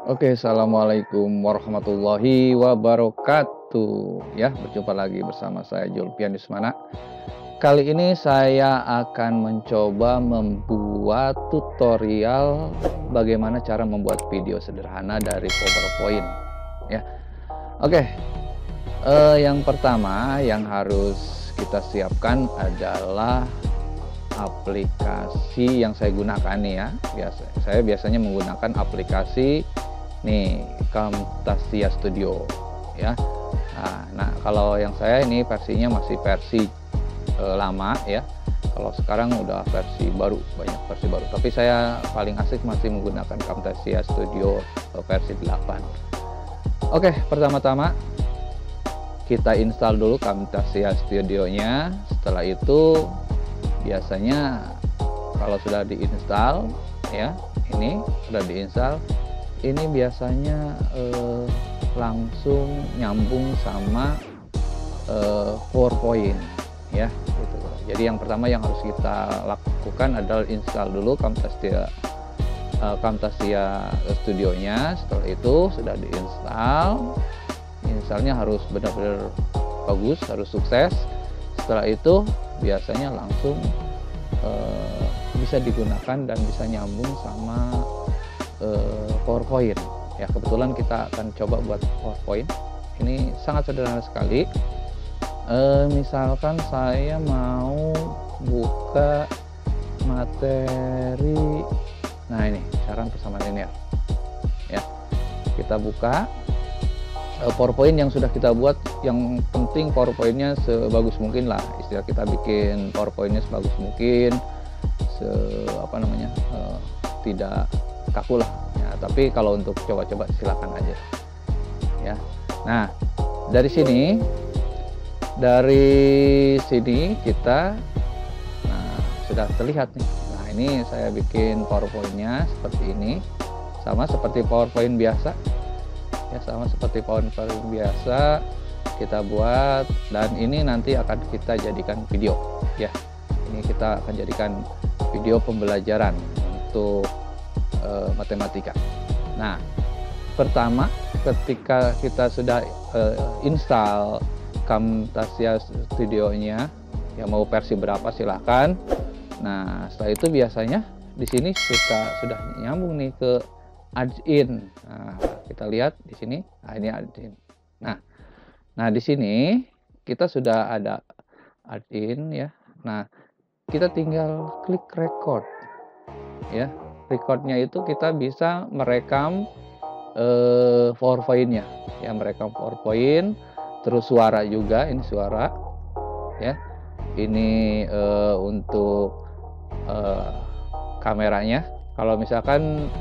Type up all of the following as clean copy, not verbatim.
Oke, assalamualaikum warahmatullahi wabarakatuh. Ya, berjumpa lagi bersama saya Julpian Yusmana. Kali ini saya akan mencoba membuat tutorial bagaimana cara membuat video sederhana dari PowerPoint. Ya, oke. Yang pertama yang harus kita siapkan adalah aplikasi yang saya gunakan nih ya. Saya biasanya menggunakan aplikasi nih Camtasia Studio ya. Nah, kalau yang saya ini versinya masih versi lama ya. Kalau sekarang udah versi baru, banyak versi baru. Tapi saya paling asik masih menggunakan Camtasia Studio versi 8. Oke, pertama-tama kita install dulu Camtasia Studio-nya. Setelah itu biasanya kalau sudah diinstal ya, ini sudah diinstal, ini biasanya langsung nyambung sama PowerPoint ya gitu. Jadi yang pertama yang harus kita lakukan adalah install dulu Camtasia Studio-nya. Setelah itu sudah diinstal, installnya harus benar-benar bagus, harus sukses. Setelah itu biasanya langsung bisa digunakan dan bisa nyambung sama PowerPoint ya. Kebetulan kita akan coba buat PowerPoint. Ini sangat sederhana sekali. Misalkan saya mau buka materi, nah ini cara persamaan linear ya. Kita buka PowerPoint yang sudah kita buat. Yang penting PowerPoint-nya sebagus mungkin lah, istilah kita bikin PowerPoint-nya sebagus mungkin, tidak kaku lah ya. Tapi kalau untuk coba-coba silakan aja ya. Nah, dari sini kita sudah terlihat nih. Nah, ini saya bikin PowerPoint-nya seperti ini, sama seperti PowerPoint biasa ya, sama seperti PowerPoint biasa kita buat. Dan ini nanti akan kita jadikan video ya. Ini kita akan jadikan video pembelajaran untuk matematika. Nah, pertama ketika kita sudah install Camtasia Studio-nya ya, mau versi berapa silahkan. Nah, setelah itu biasanya di sini sudah nyambung nih ke add-in. Nah, kita lihat di sini. Nah, ini add-in. Nah, di sini kita sudah ada add-in ya. Nah, kita tinggal klik record ya. Recordnya itu kita bisa merekam PowerPoint-nya ya, merekam PowerPoint, terus suara juga. Ini suara ya. Ini untuk kameranya. Kalau misalkan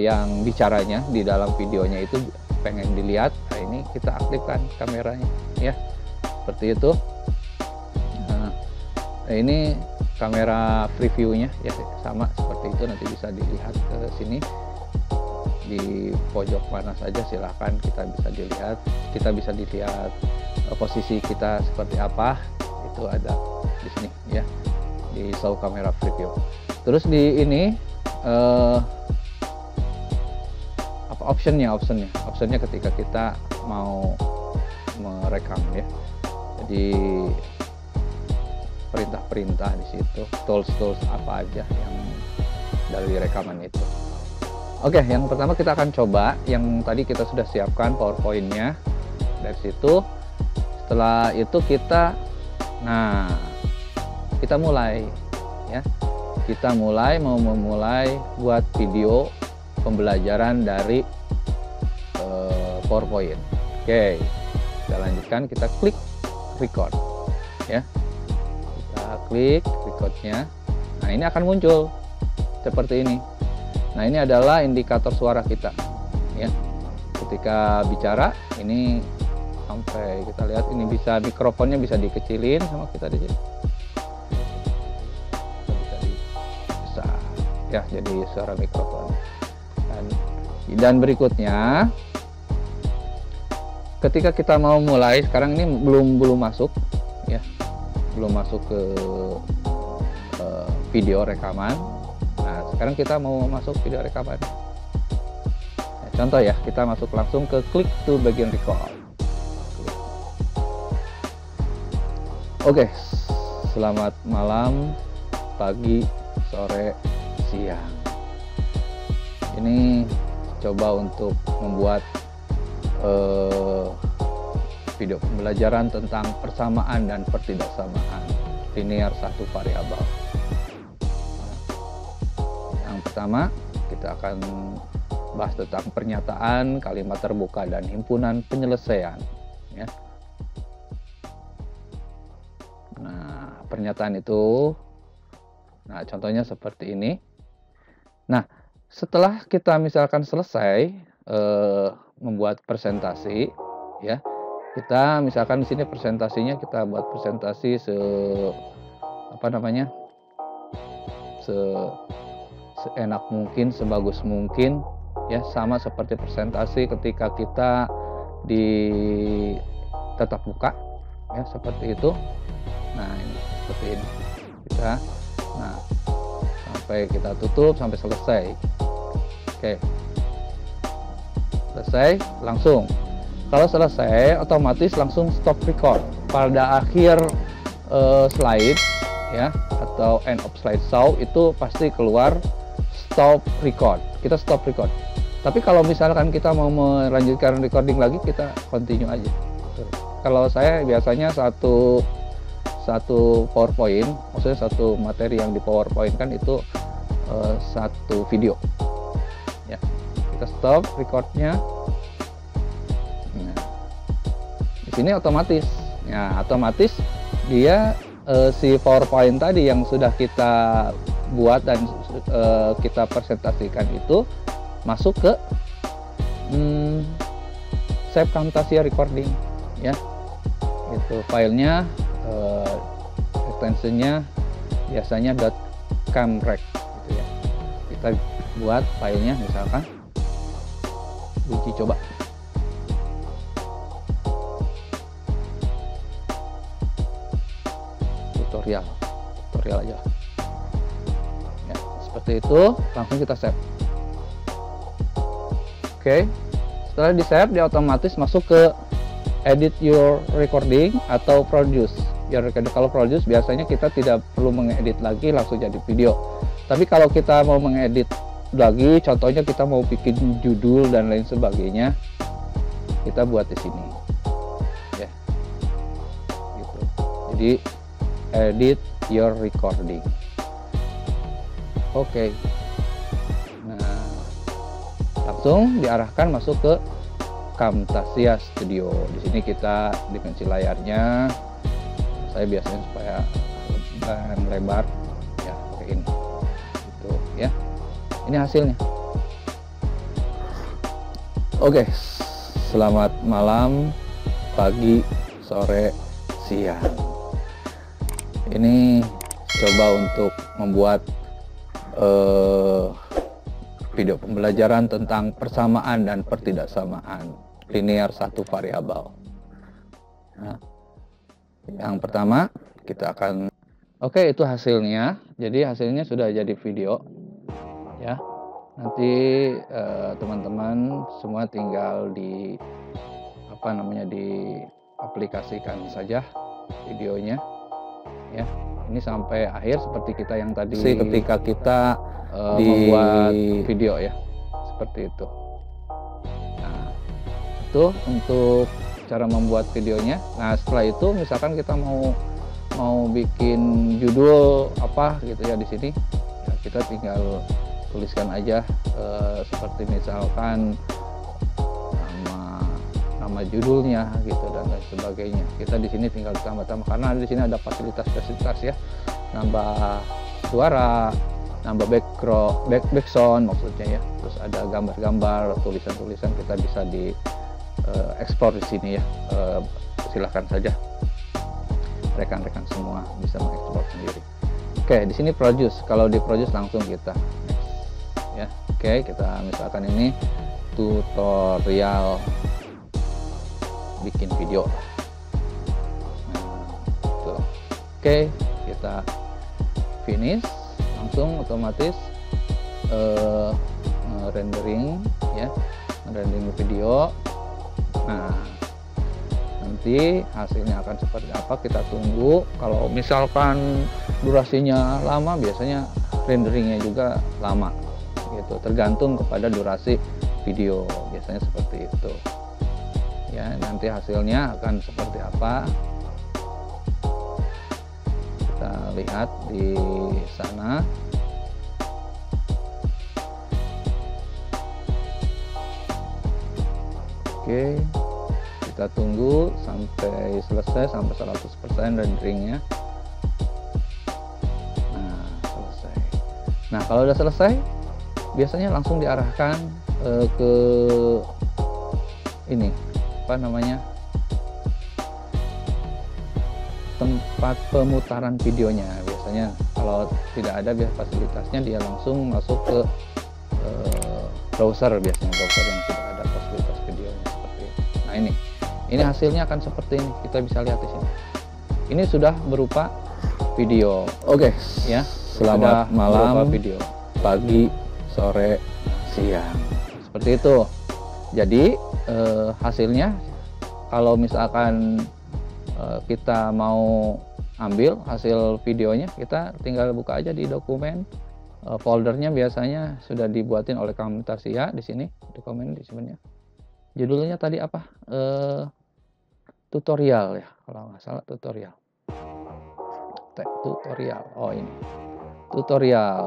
yang bicaranya di dalam videonya itu pengen dilihat, nah ini kita aktifkan kameranya ya, seperti itu. Nah, ini kamera preview-nya ya, sama seperti itu. Nanti bisa dilihat ke sini di pojok mana saja, silahkan kita bisa dilihat posisi kita seperti apa, itu ada di sini ya, di show kamera preview. Terus di ini optionnya ketika kita mau merekam ya. Jadi perintah-perintah di situ, tools apa aja yang dari rekaman itu. Oke, yang pertama kita akan coba yang tadi kita sudah siapkan PowerPoint-nya dari situ. Setelah itu kita mulai ya. Kita mau memulai buat video pembelajaran dari PowerPoint. Oke, kita lanjutkan, kita klik record ya. Kita klik recordnya. Nah, ini akan muncul seperti ini. Nah, ini adalah indikator suara kita ya. Ketika bicara ini, sampai kita lihat ini bisa, mikrofonnya bisa dikecilin sama kita di sini. Bisa ya, jadi suara mikrofon. Dan berikutnya ketika kita mau mulai, sekarang ini belum masuk ya, belum masuk ke video rekaman. Nah, sekarang kita mau masuk video rekaman. Contoh ya, kita masuk langsung ke click to begin record. Oke, selamat malam, pagi, sore, siang. Ini coba untuk membuat video pembelajaran tentang persamaan dan pertidaksamaan linear satu variabel. Yang pertama, kita akan bahas tentang pernyataan, kalimat terbuka, dan himpunan penyelesaian. Ya. Nah, pernyataan itu, nah contohnya seperti ini. Nah, setelah kita misalkan selesai membuat presentasi, ya, kita misalkan di sini presentasinya kita buat presentasi seenak mungkin, sebagus mungkin, ya, sama seperti presentasi ketika kita di tatap muka, ya, seperti itu. Nah, ini seperti ini kita, nah, sampai kita tutup sampai selesai. Oke, selesai langsung. Kalau selesai otomatis langsung stop record pada akhir slide, ya, atau end of slide show itu pasti keluar stop record. Kita stop record. Tapi kalau misalkan kita mau melanjutkan recording lagi, kita continue aja. Kalau saya biasanya satu PowerPoint, maksudnya satu materi yang di PowerPoint kan itu satu video. Ya, kita stop recordnya. Nah, di sini otomatis, ya, otomatis dia si PowerPoint tadi yang sudah kita buat dan kita presentasikan itu masuk ke save Camtasia recording, ya. Itu filenya extensionnya biasanya .camrec gitu ya. Kita buat filenya misalkan uji coba. Tutorial aja. Ya, seperti itu, langsung kita save. Oke, setelah di save dia otomatis masuk ke edit your recording atau produce your recording. Kalau produce biasanya kita tidak perlu mengedit lagi, langsung jadi video. Tapi kalau kita mau mengedit lagi, contohnya kita mau bikin judul dan lain sebagainya, kita buat di sini, ya, gitu. Jadi edit your recording. Oke. Nah, langsung diarahkan masuk ke Camtasia Studio. Di sini kita dimensi layarnya, saya biasanya supaya lebar, ya, kayak ini, gitu ya. Ini hasilnya. Oke, selamat malam, pagi, sore, siang. Ini coba untuk membuat video pembelajaran tentang persamaan dan pertidaksamaan linear satu variabel. Nah, yang pertama kita akan, oke, itu hasilnya. Jadi hasilnya sudah jadi video, ya. Nanti teman-teman semua tinggal diaplikasikan saja videonya, ya. Ini sampai akhir seperti kita yang tadi ketika kita membuat video, ya, seperti itu. Nah, itu untuk cara membuat videonya. Nah, setelah itu misalkan kita mau bikin judul apa gitu ya di sini, ya, kita tinggal tuliskan aja seperti misalkan nama judulnya gitu dan lain sebagainya. Kita di sini tinggal tambah-tambah karena di sini ada fasilitas-fasilitas, ya, nambah suara, nambah background maksudnya, ya. Terus ada gambar-gambar, tulisan-tulisan, kita bisa eksplor di sini, ya. Silahkan saja rekan-rekan semua bisa mengeksplor sendiri. Oke, di sini produce. Kalau di produce langsung kita next, ya. Oke, kita misalkan ini tutorial bikin video. Nah, tuh. Oke, kita finish, langsung otomatis rendering ya, rendering video. Nah, nanti hasilnya akan seperti apa kita tunggu. Kalau misalkan durasinya lama, biasanya renderingnya juga lama gitu, tergantung kepada durasi video, biasanya seperti itu ya. Nanti hasilnya akan seperti apa kita lihat di sana. Oke, kita tunggu sampai selesai, sampai 100% renderingnya. Nah, selesai. Nah, kalau udah selesai, biasanya langsung diarahkan ke ini, apa namanya, tempat pemutaran videonya. Biasanya kalau tidak ada fasilitasnya, dia langsung masuk ke browser, biasanya browser yang sudah ada fasilitas videonya seperti itu. Nah, ini hasilnya akan seperti ini, kita bisa lihat di sini. Ini sudah berupa video. Oke, ya. Selamat malam, video pagi, sore, siang, seperti itu. Jadi hasilnya, kalau misalkan kita mau ambil hasil videonya, kita tinggal buka aja di dokumen. Foldernya biasanya sudah dibuatin oleh Camtasia di sini, dokumen di sebenarnya. Judulnya tadi apa? Tutorial ya, kalau nggak salah tutorial. Tutorial. Oh, ini tutorial.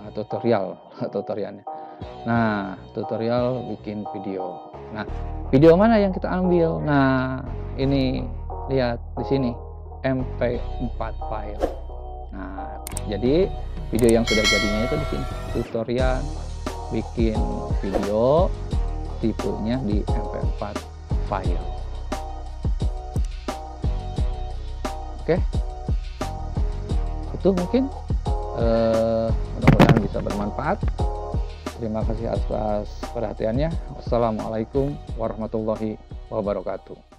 Nah, tutorialnya. Nah, tutorial bikin video. Nah, video mana yang kita ambil? Nah, ini lihat di sini, MP4 file. Nah, jadi video yang sudah jadinya itu di sini, tutorial bikin video, tipenya di MP4 file. Oke, itu mungkin mudah-mudahan bisa bermanfaat. Terima kasih atas perhatiannya. Wassalamualaikum warahmatullahi wabarakatuh.